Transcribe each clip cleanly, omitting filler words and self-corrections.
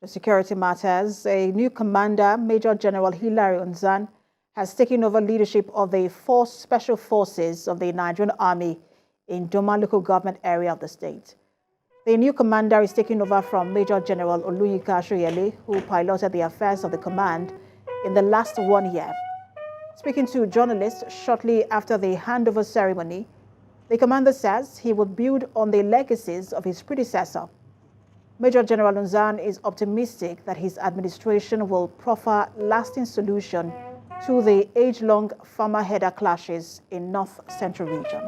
To security matters, a new commander, Major General Hilary Nzan, has taken over leadership of the Special Forces of the Nigerian Army in Doma local government area of the state. The new commander is taking over from Major General Oluyinka Soyele, who piloted the affairs of the command in the last 1 year. Speaking to journalists shortly after the handover ceremony, the commander says he will build on the legacies of his predecessor. Major General Nzan is optimistic that his administration will proffer lasting solution to the age-long farmer-herder clashes in North Central region.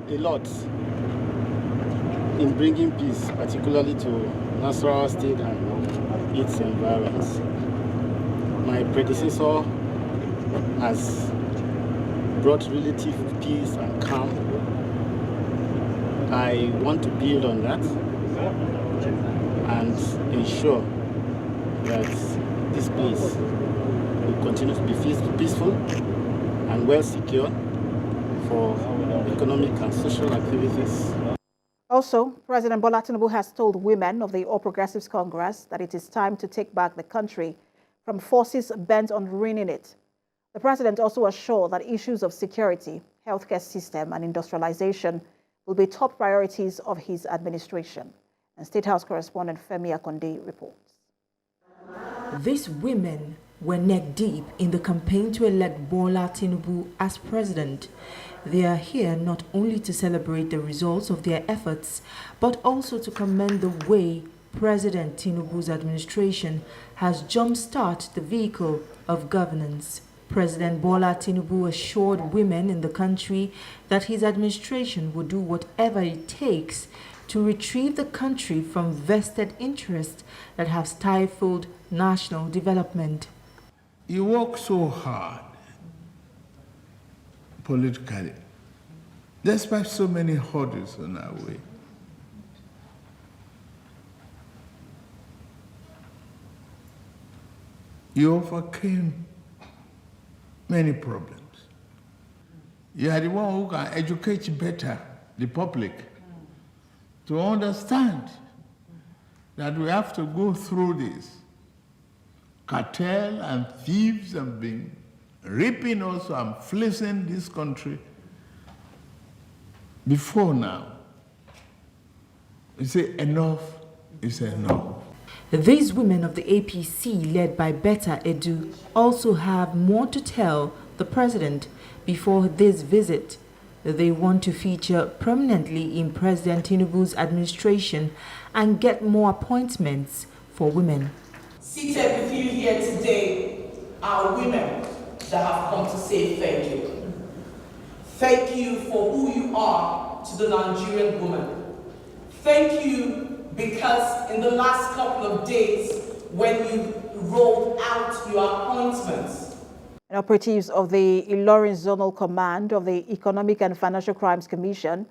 A lot in bringing peace, particularly to Nasarawa State and its environs. My predecessor has brought relative peace and calm. I want to build on that and ensure that this place will continue to be peaceful and well secured for economic and social activities. Also, President Bola Tinubu has told women of the All Progressives Congress that it is time to take back the country from forces bent on ruining it. The president also assured that issues of security, healthcare system, and industrialization will be top priorities of his administration. And State House correspondent Femi Akonde reports. These women were neck deep in the campaign to elect Bola Tinubu as president. They are here not only to celebrate the results of their efforts, but also to commend the way President Tinubu's administration has jump-started the vehicle of governance. President Bola Tinubu assured women in the country that his administration will do whatever it takes to retrieve the country from vested interests that have stifled national development. You work so hard politically, despite so many hurdles on our way. You overcame many problems. You are the one who can educate better the public to understand that we have to go through this. Cartel and thieves have been raping also and fleecing this country before now. You say enough is enough. These women of the APC, led by Betta Edu, also have more to tell the president before this visit. They want to feature prominently in President Tinubu's administration and get more appointments for women. Seated with you here today are women that have come to say thank you. Thank you for who you are to the Nigerian woman. Thank you because in the last couple of days when you rolled out your appointments. Operatives of the Hilary Zonal Command of the Economic and Financial Crimes Commission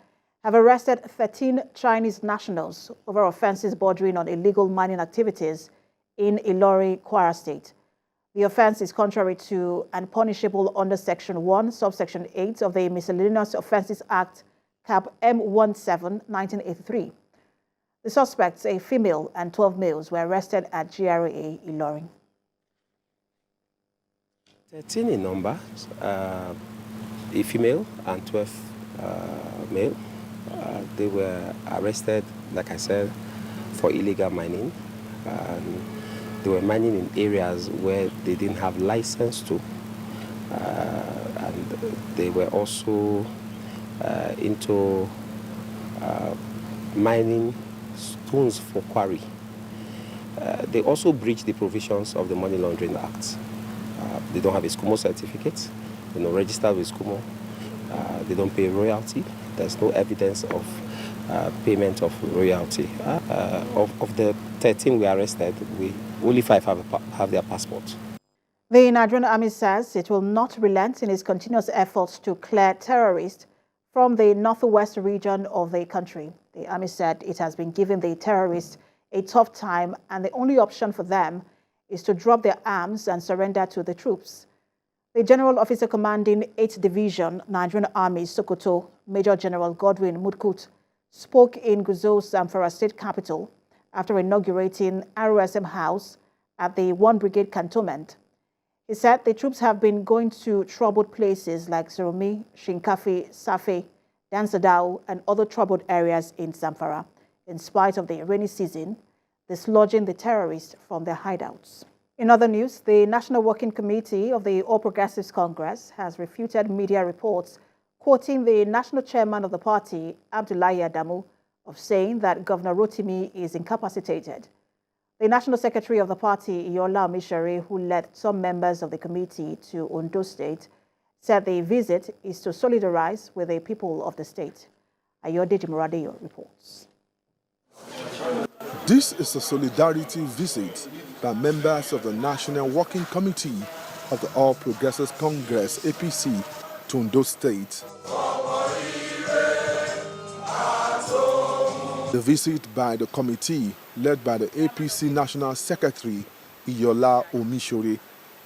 have arrested 13 Chinese nationals over offenses bordering on illegal mining activities in Hilary, Kwara State. The offense is contrary to and punishable under Section 1, Subsection 8 of the Miscellaneous Offences Act, Cap M17, 1983. The suspects, a female and 12 males, were arrested at GRA Hilary. 13 in number, a female and 12 male. They were arrested, like I said, for illegal mining. They were mining in areas where they didn't have license to. And they were also into mining stones for quarry. They also breached the provisions of the Money Laundering Act. They don't have a SCUMO certificate, they're not registered with SCUMO, they don't pay royalty, there's no evidence of payment of royalty. Of the 13 we arrested, only 5 have their passports. The Nigerian Army says it will not relent in its continuous efforts to clear terrorists from the northwest region of the country. The Army said it has been giving the terrorists a tough time and the only option for them is to drop their arms and surrender to the troops. The General Officer Commanding 8th Division, Nigerian Army, Sokoto, Major General Godwin Mutkut, spoke in Guzo's Zamfara State capital after inaugurating ROSM House at the 1 Brigade Cantonment. He said the troops have been going to troubled places like Surumi, Shinkafi, Safe, Dansadao, and other troubled areas in Zamfara, in spite of the rainy season, dislodging the terrorists from their hideouts. In other news, the National Working Committee of the All Progressives Congress has refuted media reports quoting the national chairman of the party, Abdullahi Adamu, of saying that Governor Rotimi is incapacitated. The National Secretary of the party, Yola Omishore, who led some members of the committee to Ondo State, said the visit is to solidarize with the people of the state. Ayodeji Muradeyo reports. This is a solidarity visit by members of the National Working Committee of the All Progressives Congress, APC, to Ondo State. The visit by the committee, led by the APC National Secretary, Yola Omishore,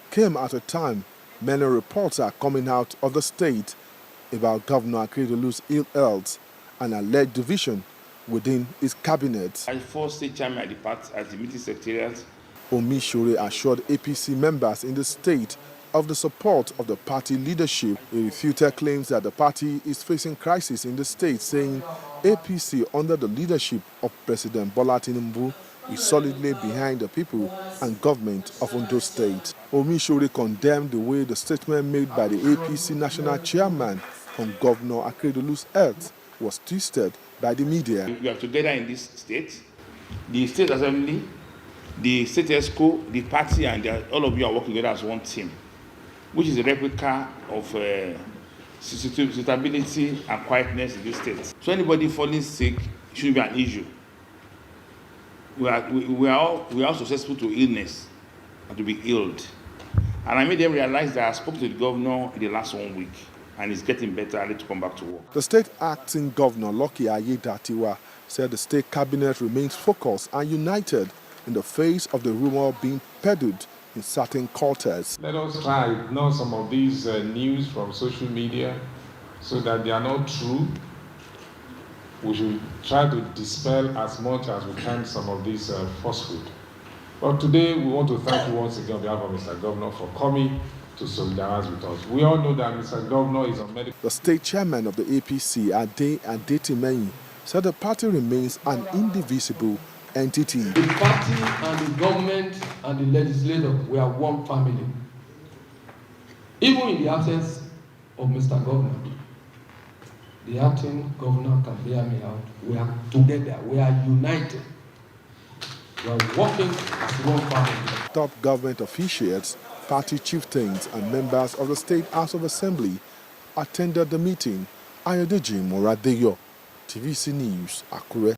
came at a time many reports are coming out of the state about Governor Akeredolu's ill health and alleged division within his cabinet. I first state chairman at the meeting secretariat. Omishore assured APC members in the state of the support of the party leadership. He refuted claims that the party is facing crisis in the state, saying APC under the leadership of President Bola Tinubu is solidly behind the people and government of Ondo State. Omishore condemned the way the statement made by the APC national chairman on Governor Akeredolu's health was twisted by the media. We are together in this state, the state assembly, the state ESCO, the party, and all of you are working together as one team, which is a replica of stability and quietness in this state. So anybody falling sick shouldn't be an issue. We are all susceptible to illness and to be ill. And I made them realize that I spoke to the governor in the last 1 week, and he's getting better and to come back to work. The state acting governor, Lucky Ayedatiwa, said the state cabinet remains focused and united in the face of the rumor being peddled in certain quarters. Let us try to ignore some of these news from social media so that they are not true. We should try to dispel as much as we can some of these falsehood. But today we want to thank you once again on behalf of Mr. Governor for coming to solidarize with us. We all know that Mr. Governor is on medical. The state chairman of the APC, Ade Adetimehin, said the party remains an indivisible entity. The party and the government and the legislature, we are one family. Even in the absence of Mr. Governor, the acting governor can bear me out. We are together, we are united. We are working as one family. Top government officials, party chieftains, and members of the State House of Assembly attended the meeting. Ayodeji Muradeyo, TVC News, Akure.